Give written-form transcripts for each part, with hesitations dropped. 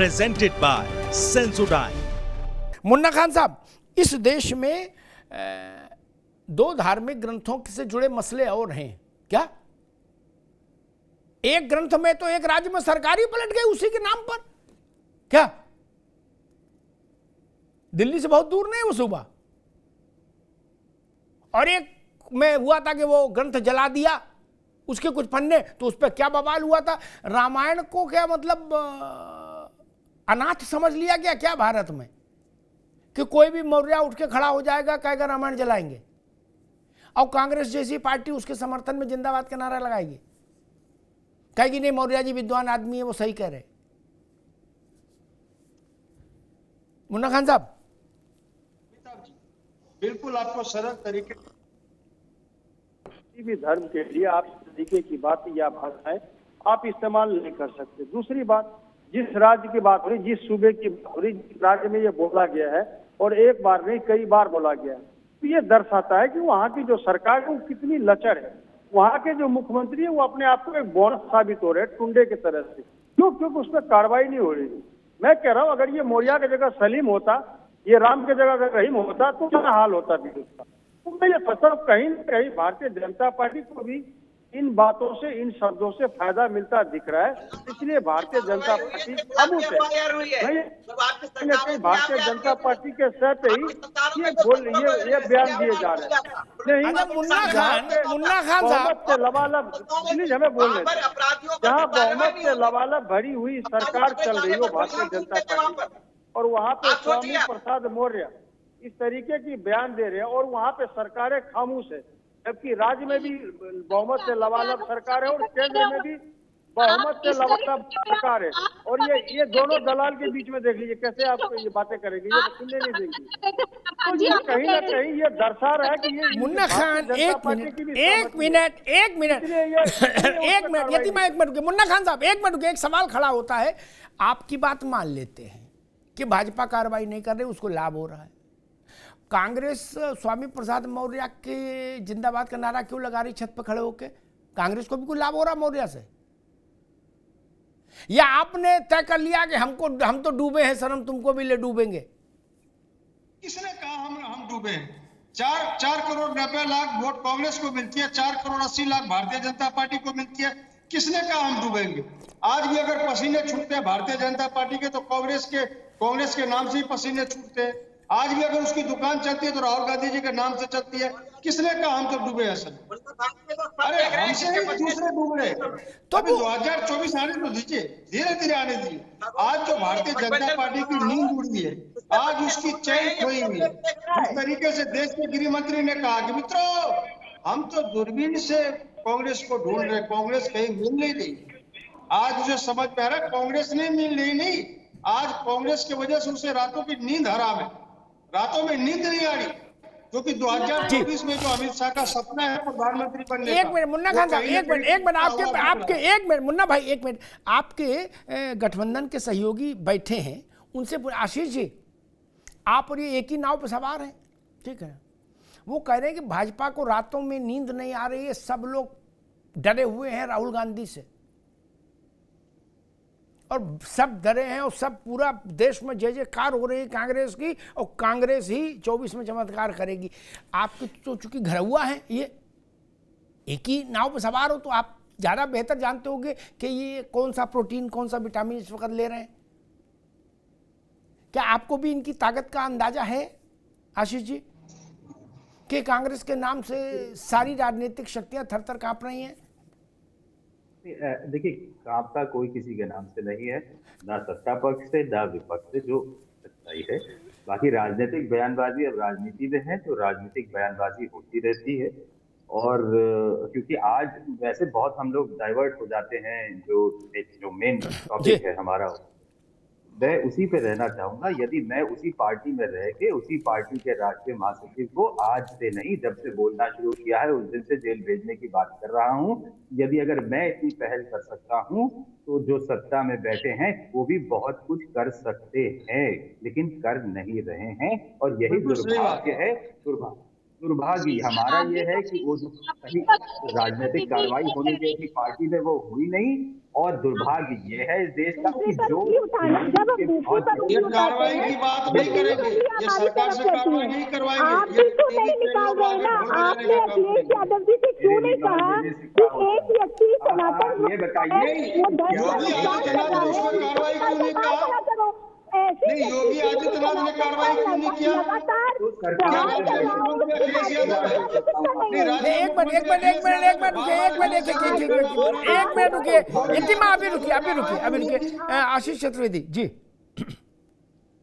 presented by Sensodyne। Munna Khan साहब, इस देश में दो धार्मिक ग्रंथों से जुड़े मसले और हैं क्या? एक ग्रंथ में तो एक राज्य में सरकार ही पलट गई उसी के नाम पर क्या? दिल्ली से बहुत दूर नहीं वो सूबा। और एक में हुआ था कि वो ग्रंथ जला दिया, उसके कुछ पन्ने, तो उस पर क्या बवाल हुआ था। रामायण को क्या मतलब अनाथ समझ लिया गया क्या भारत में, कि कोई भी मौर्य उठ के खड़ा हो जाएगा कहेगा रामायण जलाएंगे, और कांग्रेस जैसी पार्टी उसके समर्थन में जिंदाबाद का नारा लगाएगी, कहेगी नहीं मौर्य जी विद्वान आदमी है, वो सही कह रहे। मुन्ना खान साहब, बिल्कुल आपको सरल तरीके किसी भी धर्म के लिए आप तरीके की बात या भाषाएं आप इस्तेमाल नहीं कर सकते। दूसरी बात, जिस राज्य की बात हो रही, जिस सूबे की बात हो रही, जिस राज्य में ये बोला गया है और एक बार नहीं कई बार बोला गया है, तो ये दर्शाता है कि वहाँ की जो सरकार है वो कितनी लचर है। वहाँ के जो मुख्यमंत्री है वो अपने आप को एक बोनस साबित हो रहे हैं टुंडे की तरह से। क्योंकि उस पर कार्रवाई नहीं हो रही। मैं कह रहा हूँ अगर ये मौर्य की जगह सलीम होता, ये राम की जगह अगर रहीम होता तो क्या हाल होता भी उसका। तो मैं ये सोचता हूँ कहीं न कहीं भारतीय जनता पार्टी को भी इन बातों से, इन शब्दों से फायदा मिलता दिख रहा है। इसलिए भारतीय जनता पार्टी खामोश है। कहीं भारतीय जनता पार्टी के सर पे ही ये बयान दिए जा रहे हैं। नहीं, मुन्ना खान बहुमत से लबालब, प्लीज हमें बोलने दें। जहाँ बहुमत से लबालब भरी हुई सरकार चल रही हो भारतीय जनता पार्टी, और वहाँ पे स्वामी प्रसाद मौर्य इस तरीके की बयान दे रहे हैं और वहाँ पे सरकारें खामोश है, जबकि राज्य में भी बहुमत से लबालब सरकार है और केंद्र में भी बहुमत से लबालब सरकार है। और ये दोनों दलाल के बीच में देख लीजिए कैसे आप ये बातें करेंगे, ये तो सुनने नहीं देंगे। तो ये कहीं ना कहीं ये दर्शा रहा है कि ये मुन्ना खान एक मिनट यदि मैं एक मिनट मुन्ना खान साहब एक मिनट एक सवाल खड़ा होता है। आपकी बात मान लेते हैं कि भाजपा कार्रवाई नहीं कर रही, उसको लाभ हो रहा है। कांग्रेस स्वामी प्रसाद मौर्य के जिंदाबाद का नारा क्यों लगा रही छत पर खड़े होके? कांग्रेस को भी कोई लाभ हो रहा मौर्य से, या आपने तय कर लिया कि हम तो डूबे हैं सनम, तुमको भी ले डूबेंगे? किसने कहा हम डूबे हैं? 4 करोड़ 90 लाख वोट कांग्रेस को मिलती है, 4 करोड़ 80 लाख भारतीय जनता पार्टी को मिलती है। किसने कहा हम डूबेंगे? आज भी अगर पसीने छूटते हैं भारतीय जनता पार्टी के तो कांग्रेस के नाम से ही पसीने छूटते हैं। आज भी अगर उसकी दुकान चलती है तो राहुल गांधी जी के नाम से चलती है। किसने कहा हम तो डूबे असल? अरे हमसे ही दूसरे डूब रहे। तो अभी 2024 आने तो दीजिए, धीरे धीरे आने दीजिए। आज जो भारतीय जनता पार्टी की नींद उड़ी है, आज उसकी चैन खोई हुई है। जिस तरीके से देश के गृह मंत्री ने कहा कि मित्रों हम तो दूरबीन से कांग्रेस को ढूंढ रहे, कांग्रेस कहीं मिल नहीं रही। आज मुझे समझ में आ रहा है कांग्रेस नहीं मिल रही, नहीं, आज कांग्रेस की वजह से उसे रातों की नींद हराम है, रातों में नींद नहीं आ रही, क्योंकि 2024 में जो अमित शाह का सपना है प्रधानमंत्री बनने का। एक मिनट मुन्ना खान साहब, एक मिनट आपके एक मिनट मुन्ना भाई, एक मिनट आपके गठबंधन के सहयोगी बैठे हैं, उनसे आशीष जी आप और ये एक ही नाव पर सवार हैं, ठीक है? वो कह रहे हैं कि भाजपा को रातों में नींद नहीं आ रही है, सब लोग डरे हुए हैं राहुल गांधी से, और सब डरे हैं, और सब पूरा देश में जय जयकार हो रही है कांग्रेस की, और कांग्रेस ही 24 में चमत्कार करेगी। आपकी तो चूंकि घर हुआ है, ये एक ही नाव पर सवार हो, तो आप ज़्यादा बेहतर जानते होंगे कि ये कौन सा प्रोटीन कौन सा विटामिन इस वक्त ले रहे हैं। क्या आपको भी इनकी ताकत का अंदाजा है आशीष जी, कि कांग्रेस के नाम से सारी राजनीतिक शक्तियां थर थर कांप रही हैं? देखिए, कांपता कोई किसी के नाम से नहीं है, ना सत्ता पक्ष से ना विपक्ष से, जो सच्चाई है। बाकी राजनीतिक बयानबाजी अब राजनीति में है तो राजनीतिक बयानबाजी होती रहती है। और क्योंकि आज वैसे बहुत हम लोग डाइवर्ट हो जाते हैं, जो मेन टॉपिक है हमारा, मैं उसी पे रहना चाहूंगा। यदि मैं उसी पार्टी में रह के उसी पार्टी के राष्ट्रीय महासचिव को आज से नहीं, जब से बोलना शुरू किया है उस दिन से जेल भेजने की बात कर रहा हूं, यदि अगर मैं इतनी पहल कर सकता हूं तो जो सत्ता में बैठे हैं वो भी बहुत कुछ कर सकते हैं, लेकिन कर नहीं रहे हैं। और यही दुर्भाग्य है, दुर्भाग्य हमारा ये है कि वो जो सही राजनीतिक कार्रवाई होनी चाहिए थी पार्टी में वो हुई नहीं, और दुर्भाग्य ये है इस देश का कि जो ये कार्रवाई की बात नहीं करेंगे, ये सरकार से कार्रवाई नहीं करवाएंगे। आप भी तो नहीं निकाल रहे ना। आपने अखिलेश यादव जी से क्यों नहीं कहा कि एक व्यक्ति सनातन ये बताइए योगी आदित्यनाथ ने उस पर कार्रवाई क्यों नहीं कहा? नहीं, योगी आदित्यनाथ ने कार्रवाई क्यों नहीं किया? एक मिनट रुकिए, इतिमा अभी रुकिए आशीष चतुर्वेदी जी।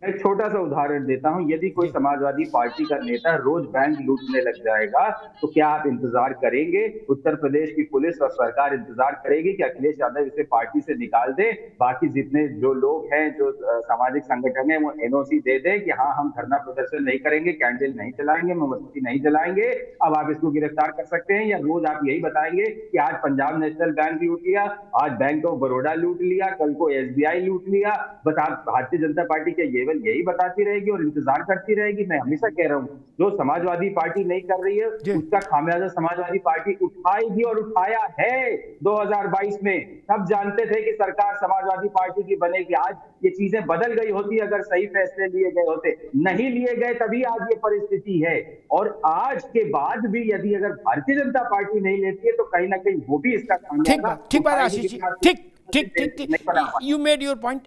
मैं एक छोटा सा उदाहरण देता हूं। यदि कोई समाजवादी पार्टी का नेता रोज बैंक लूटने लग जाएगा तो क्या आप इंतजार करेंगे? उत्तर प्रदेश की पुलिस और सरकार इंतजार करेगी कि अखिलेश यादव इसे पार्टी से निकाल दे, बाकी जितने जो लोग हैं, जो सामाजिक संगठन है, वो एनओसी दे दे कि हाँ हम धरना प्रदर्शन नहीं करेंगे, कैंडल नहीं चलाएंगे, मोमबत्ती नहीं जलाएंगे, अब आप इसको गिरफ्तार कर सकते हैं? या रोज आप यही बताएंगे कि आज पंजाब नेशनल बैंक लूट लिया, आज बैंक ऑफ बड़ौदा लूट लिया, कल को एसबीआई लूट लिया, बस आप भारतीय जनता पार्टी के यही बताती रहेगी और इंतजार करती रहेगी? मैं हमेशा कह रहा हूं, जो समाजवादी पार्टी नहीं कर रही है उसका खामियाजा समाजवादी पार्टी उठाएगी और उठाया है। 2022 में सब जानते थे कि सरकार समाजवादी पार्टी की बनेगी। आज ये चीजें बदल गई होती अगर सही फैसले लिए गए होते, नहीं लिए गए तभी आज ये परिस्थिति है। और आज के बाद भी यदि अगर भारतीय जनता पार्टी नहीं लेती है तो कहीं ना कहीं वो भी इसका खामियाजा ठीक बात आशीष जी, ठीक यू मेड योर पॉइंट।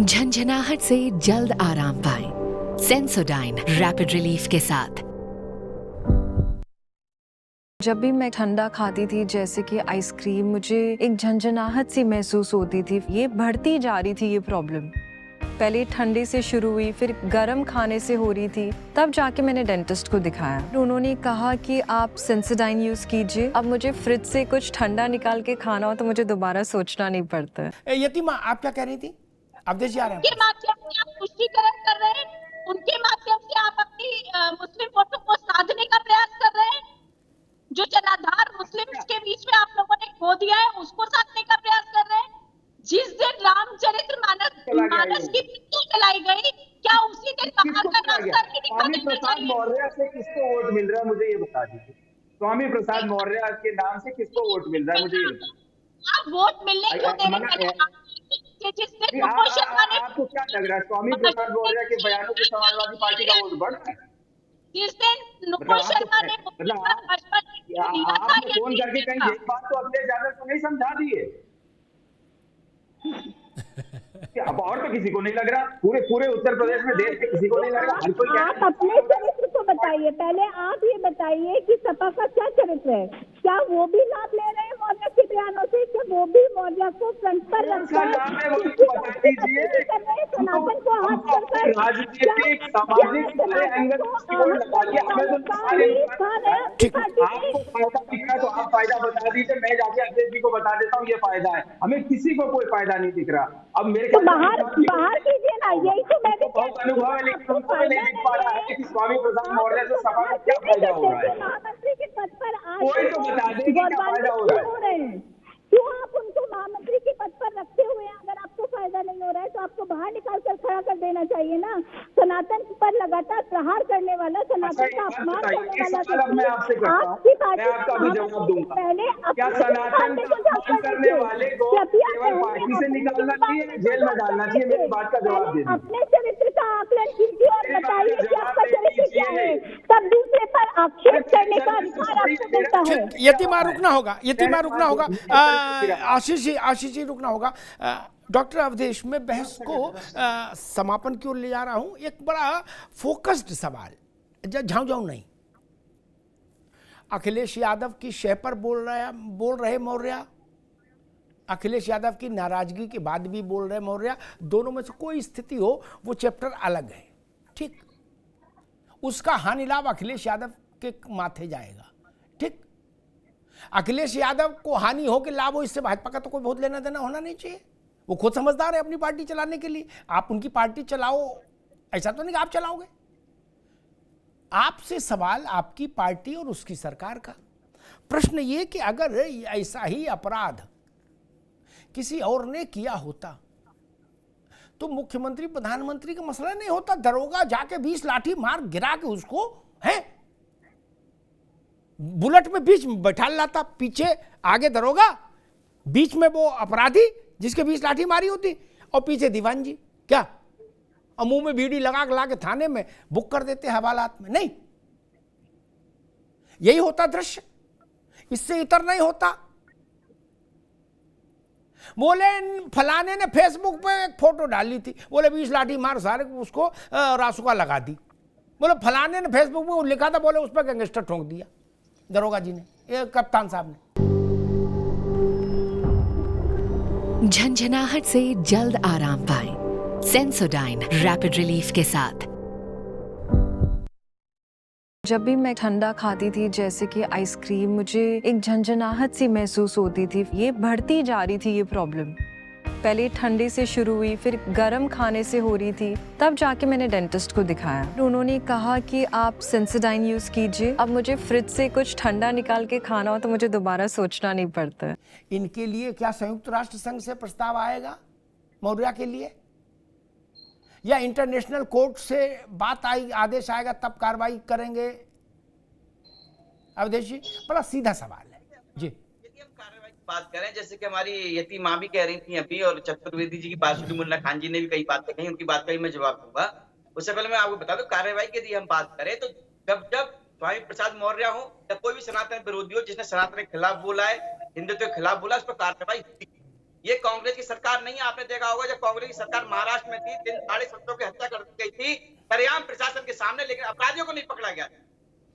झंझनाहट से जल्द आराम पाएं सेंसोडाइन रैपिड रिलीफ के साथ। जब भी मैं ठंडा खाती थी जैसे कि आइसक्रीम, मुझे एक झंझनाहट सी महसूस होती थी। ये बढ़ती जा रही थी ये प्रॉब्लम। पहले ठंडे से शुरू हुई, फिर गर्म खाने से हो रही थी, तब जाके मैंने डेंटिस्ट को दिखाया। उन्होंने कहा कि आप सेंसोडाइन यूज कीजिए। अब मुझे फ्रिज से कुछ ठंडा निकाल के खाना हो तो मुझे दोबारा सोचना नहीं पड़ता है। यतिमा आप क्या कह रही थी? अवधेश जी आ रहे हैं। उनके माध्यम से आप पुष्टिकरण कर रहे हैं, उनके माध्यम से आप अपनी मुस्लिम वोटों को साधने का प्रयास कर रहे हैं। जो जनाधार मुस्लिम के बीच में आप लोगों ने खो दिया है उसको साधने का प्रयास कर रहे हैं। जिस दिन रामचरितमानस की पिक्चर चलाई गई, क्या उसी दिन वहां का रास्ता स्वामी प्रसाद मौर्य से किसको वोट मिल रहा है मुझे ये बता दीजिए। स्वामी प्रसाद मौर्य के नाम से किसको वोट मिल रहा है मुझे ये बताइए। आप वोट मिलने क्यों दे रहे हैं? आपको क्या लग रहा है स्वामी प्रसाद मौर्य के बयानों से समाजवादी पार्टी का वोट बढ़ रहा है? जिस दिन नुपुर शर्मा ने आपने फोन करके कहीं एक बात तो अखिलेश यादव को नहीं समझा दी है? अब और तो किसी को नहीं लग रहा, पूरे उत्तर प्रदेश में देश के किसी को नहीं लग रहा। आप अपने चरित्र को बताइए, पहले आप ये बताइए कि सपा का क्या चरित्र है? क्या वो भी लाभ ले रहे हैं मौर्य के बयानों से? क्या वो भी मौर्य को फ्रंट पर रखकर सनातन को हाथ कर राजनीतिक सामाजिक आपको फायदा दिख रहा है तो आप फायदा बता दीजिए, मैं जाके अखिलेश जी को बता देता हूँ ये फायदा है। हमें किसी को कोई फायदा नहीं दिख रहा। अब मेरे तो बाहर कीजिए ना, यही तो मैंने बहुत अनुभव है, लेकिन उनको नहीं दिख पा रहा है कि स्वामी प्रसाद मौर्य से सपा को क्या फायदा हो रहा है। महामंत्री के पद पर कोई तो बता दे कि क्या फायदा हो रहा है। क्यों आप उनको महामंत्री के पद पर रखते हुए अगर आपको फायदा नहीं हो रहा है तो आपको बाहर निकाल कर खड़ा कर देना चाहिए ना। सनातन पर लगातार प्रहार करने वाला, सनातन का अपमान करने वाला मैं आपसे आपकी पार्टी आपका भी जवाब दूंगा। पहले क्या सनातन का अपमान करने वाले को केवल पार्टी से निकालना चाहिए, जेल में डालना चाहिए? मेरी बात का जवाब दीजिए। अपने चरित्र का आकलन कीजिए और बताइए कि आपका चरित्र क्या है, तब दूसरे पर आक्षेप करने का अधिकार आपको मिलता है। यतिमा रुकना होगा आशीष जी रुकना होगा। डॉक्टर अवधेश, मैं बहस को समापन की ओर ले जा रहा हूं। एक बड़ा फोकस्ड सवाल, झाऊ नहीं। अखिलेश यादव की शय पर बोल रहे मौर्य, अखिलेश यादव की नाराजगी के बाद भी बोल रहे मौर्य। दोनों में से कोई स्थिति हो वो चैप्टर अलग है, ठीक। उसका हानि लाभ अखिलेश यादव के माथे जाएगा, ठीक। अखिलेश यादव को हानि हो कि लाभ हो, इससे भाजपा का तो कोई बहुत लेना देना होना नहीं चाहिए। वो खुद समझदार है अपनी पार्टी चलाने के लिए। आप उनकी पार्टी चलाओ, ऐसा तो नहीं कि आप चलाओगे। आपसे सवाल आपकी पार्टी और उसकी सरकार का। प्रश्न ये कि अगर ऐसा ही अपराध किसी और ने किया होता तो मुख्यमंत्री प्रधानमंत्री का मसला नहीं होता, दरोगा जाके 20 लाठी मार गिरा के उसको है बुलेट में बीच में बैठा लाता, पीछे आगे दरोगा, बीच में वो अपराधी जिसके 20 लाठी मारी होती और पीछे दीवान जी, क्या और मुंह में बीड़ी लगा के ला के थाने में बुक कर देते हवालात में। नहीं, यही होता दृश्य, इससे इतर नहीं होता। बोले फलाने ने फेसबुक पे एक फोटो डाली थी, बोले 20 लाठी मार सारे उसको रासुका लगा दी। बोले फलाने ने फेसबुक पे लिखा था, बोले उस पर गैंगस्टर ठोक दिया दरोगा जी ने, ये कप्तान साहब ने। झंझनाहट से जल्द आराम पाएं सेंसोडाइन रैपिड रिलीफ के साथ। जब भी मैं ठंडा खाती थी जैसे कि आइसक्रीम, मुझे एक झंझनाहट सी महसूस होती थी। ये बढ़ती जा रही थी ये प्रॉब्लम, पहले ठंडे से शुरू हुई, फिर गर्म खाने से हो रही थी। तब जाके मैंने डेंटिस्ट को दिखाया, उन्होंने कहा कि आप सेंसोडाइन यूज कीजिए। अब मुझे फ्रिज से कुछ ठंडा निकाल के खाना हो तो मुझे दोबारा सोचना नहीं पड़ता। इनके लिए क्या संयुक्त राष्ट्र संघ से प्रस्ताव आएगा मौर्या के लिए, या इंटरनेशनल कोर्ट से बात आई, आदेश आएगा तब कार्रवाई करेंगे? अवधेश जी, बड़ा सीधा सवाल है जी। यदि हम कार्रवाई की बात करें, जैसे कि हमारी यति माँ भी कह रही थी अभी, और चतुर्वेदी जी की बात सुनी, मुन्ना खान जी ने भी कई बातें कही, उनकी बात का ही मैं जवाब दूंगा। उससे पहले मैं आपको बता दूं, कार्रवाई की यदि हम बात करें तो जब स्वामी प्रसाद मौर्य हो या कोई भी सनातन विरोधी हो जिसने सनातन के खिलाफ बोला है, हिंदुत्व के खिलाफ बोला, उस पर कार्रवाई होती। ये कांग्रेस की सरकार नहीं है। आपने देखा होगा जब कांग्रेस की सरकार महाराष्ट्र में थी, 3-7.5 की हत्या कर दी गई थी सरेआम प्रशासन के सामने, लेकिन अपराधियों को नहीं पकड़ा गया।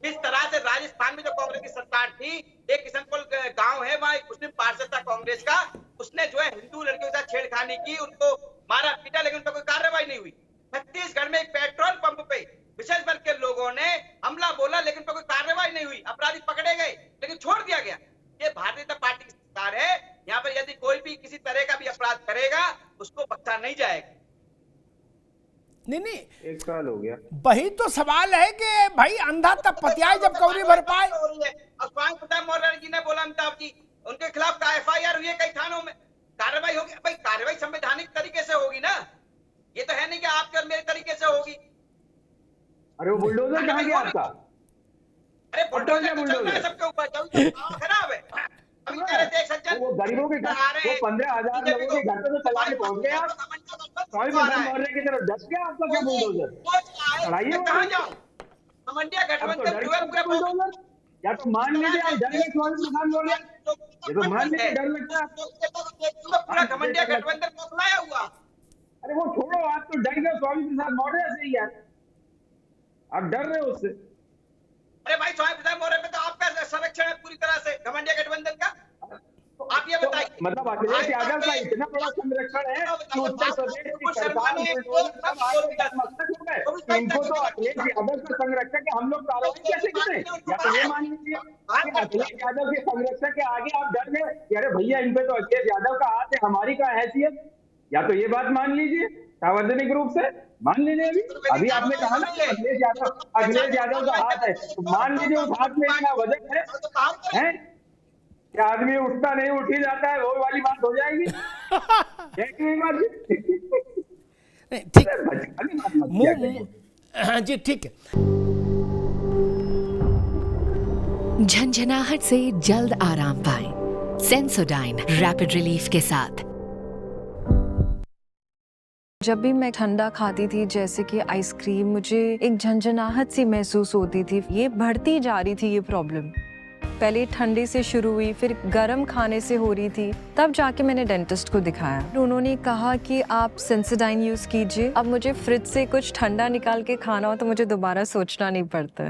इस तरह से राजस्थान में जो कांग्रेस की सरकार थी, एक किशनपुर गांव है, वहां एक मुस्लिम पार्षद था कांग्रेस का, उसने जो है हिंदू लड़कियों के साथ छेड़खानी की, उनको मारा पीटा, लेकिन उन पर कोई कार्रवाई नहीं हुई। छत्तीसगढ़ में एक पेट्रोल पंप पे विशेष वर्ग के लोगों ने हमला बोला, लेकिन उन पर कोई कार्रवाई नहीं हुई, अपराधी पकड़े गए लेकिन छोड़ दिया गया। ये भारतीय जनता पार्टी की सरकार है। यहाँ पर यदि कोई भी किसी तरह का भी अपराध करेगा उसको बख्शा नहीं जाएगा। नहीं, 1 साल हो गया। वही तो सवाल है कि भाई अंधा तब पतियाए जब कौड़ी भर पाए। स्वामी प्रसाद मौर्य जी ने बोला, अमिताभ जी, उनके खिलाफ FIR हुई है कई थानों में, कार्रवाई होगी। भाई कार्रवाई संवैधानिक तरीके से होगी ना, ये तो है नहीं कि आपके और मेरे तरीके से होगी। अरे वो बुलडोजर कहाँ गया आपका? अरे बुलडोजर तो चल रहा है सबके ऊपर, खराब है। अभी कह रहे थे सज्जन, वो गरीबों के घर, वो 15,000 लोगों के घर पे तो चलाने पहुंच गए आप। स्वामी प्रसाद मौर्य की तरफ डस गया आपका क्या बुलडोजर? लड़ाइए कहाँ जाऊं? मंडिया गठबंधन जो है बुलडोजर, या तो मान लीजिए आप डर गए स्वामी प्रसाद मौर्य, ये तो मान लीजिए डर लगता है। पूरा घमंडिया गठबंधन को अपनाया हुआ। अरे वो छोड़ो, आप तो डर गए स्वामी प्रसाद मौर्य से ही यार, आप डर रहे हो उससे। अरे भाई स्वामी प्रसाद मौर्य पे तो आपका संरक्षण है पूरी तरह से, घमंडिया गठबंधन का। आप ये बताइए, मतलब अखिलेश यादव का इतना बड़ा संरक्षण है कि उत्तर प्रदेश की सरकार इनको तो अखिलेश यादव का संरक्षक है, हम लोग कार्रवाई कैसे करें? या तो ये मान लीजिए कि अखिलेश यादव के संरक्षक के आगे आप डर गए कि अरे भैया इन पे तो अखिलेश यादव का हाथ है, हमारी का हैसियत, या तो ये बात मान लीजिए सार्वजनिक रूप से मान लीजिए। अभी आपने कहा ना कि अखिलेश यादव का हाथ है, तो मान लीजिए उस हाथ में इतना वजन है कि आदमी उठता नहीं, उठ ही जाता है, वो वाली बात हो जाएगी। ठीक, हाँ जी ठीक है। झंझनाहट से जल्द आराम पाएं सेंसोडाइन रैपिड रिलीफ के साथ। जब भी मैं ठंडा खाती थी जैसे कि आइसक्रीम, मुझे एक झंझनाहट सी महसूस होती थी। ये बढ़ती जा रही थी ये प्रॉब्लम, पहले ठंडे से शुरू हुई, फिर गर्म खाने से हो रही थी। तब जाके मैंने डेंटिस्ट को दिखाया, उन्होंने कहा कि आप सेंसोडाइन यूज कीजिए। अब मुझे फ्रिज से कुछ ठंडा निकाल के खाना हो तो मुझे दोबारा सोचना नहीं पड़ता।